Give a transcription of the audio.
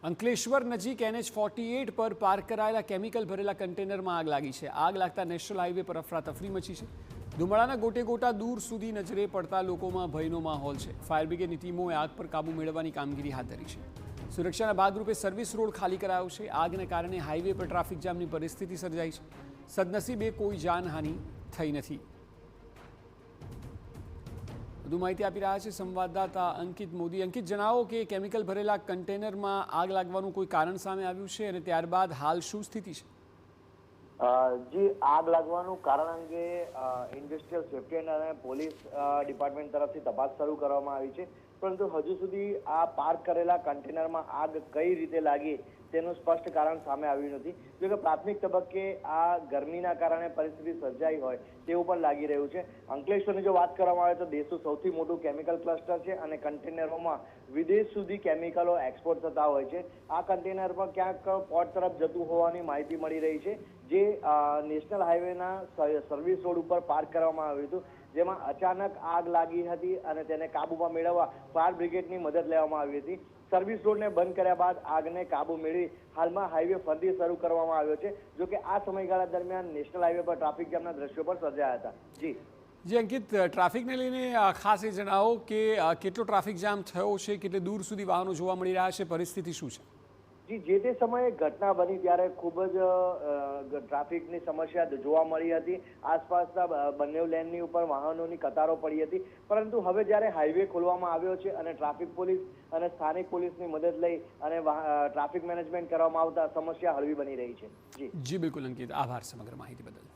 અંકલેશ્વર નજીક NH48 પર park કરાયેલા કેમિકલ ભરેલા કન્ટેનરમાં આગ લાગી છે। આગ લાગતા નેશનલ હાઈવે પર અફરાતફરી મચી છે। ધુમાડાના ગોટે ગોટા દૂર સુધી નજરે પડતા લોકોમાં ભયનો માહોલ છે। ફાયર બ્રિગેડની ટીમોએ આગ પર કાબૂ મેળવવાની કામગીરી હાથ ધરી છે। સુરક્ષાના ભાગરૂપે સર્વિસ રોડ ખાલી કરાયો છે। આગને કારણે હાઈવે પર ટ્રાફિક જામની પરિસ્થિતિ સર્જાઈ છે। સદનસીબે કોઈ જાનહાનિ થઈ નથી। વધુ માહિતી આપી રહ્યા છે સંવાદદાતા અંકિત મોદી। અંકિત, જણાવો કે કેમિકલ ભરેલા કન્ટેનરમાં આગ લાગવાનું કોઈ કારણ સામે આવ્યું છે અને ત્યારબાદ હાલ શું સ્થિતિ છે? જી, આગ લાગવાનું કારણ અંગે ઇન્ડસ્ટ્રીયલ સેફ્ટી અને પોલીસ ડિપાર્ટમેન્ટ તરફથી તપાસ શરૂ કરવામાં આવી છે, પરંતુ હજુ સુધી આ પાર્ક કરેલા કન્ટેનરમાં આગ કઈ રીતે લાગી તેનું સ્પષ્ટ કારણ સામે આવ્યું નથી। જો કે પ્રાથમિક તબક્કે આ ગરમીના કારણે પરિસ્થિતિ સર્જાઈ હોય તેવું પણ લાગી રહ્યું છે। અંકલેશ્વરની જો વાત કરવામાં આવે તો દેશનું સૌથી મોટું કેમિકલ ક્લસ્ટર છે અને કન્ટેનરોમાં વિદેશ સુધી કેમિકલો એક્સપોર્ટ થતા હોય છે। આ કન્ટેનર પર ક્યાંક પોર્ટ તરફ જતું હોવાની માહિતી મળી રહી છે, જે નેશનલ હાઈવેના સર્વિસ રોડ ઉપર પાર્ક કરવામાં આવ્યું હતું, જેમાં અચાનક આગ લાગી હતી અને તેને કાબૂમાં મેળવવા ફાયર બ્રિગેડની મદદ લેવામાં આવી હતી। સર્વિસ રોડને બંધ કર્યા બાદ આગને કાબુ મેળવી હાલમાં હાઈવે ફરીથી શરૂ કરવામાં આવ્યો છે। જો કે આ સમયગાળા દરમિયાન નેશનલ હાઈવે પર ટ્રાફિક જામના દ્રશ્યો પણ સર્જાયા હતા। જી અંકિત, ટ્રાફિકને લઈને ખાસ એ જણાવો કે કેટલો ટ્રાફિક જામ થયો છે, કેટલે દૂર સુધી વાહનો જોવા મળી રહ્યા છે, પરિસ્થિતિ શું છે? જી, જે તે સમયે ઘટના બની ત્યારે ખૂબ જ ટ્રાફિકની સમસ્યા જોવા મળી હતી। આસપાસના બંને લેનની ઉપર વાહનોની કતારો પડી હતી, પરંતુ હવે જ્યારે હાઈવે ખોલવામાં આવ્યો છે અને ટ્રાફિક પોલીસ અને સ્થાનિક પોલીસની મદદ લઈ અને ટ્રાફિક મેનેજમેન્ટ કરવામાં આવતા સમસ્યા હળવી બની રહી છે। જી બિલકુલ અંકિત, આભાર સમગ્ર માહિતી બદલ।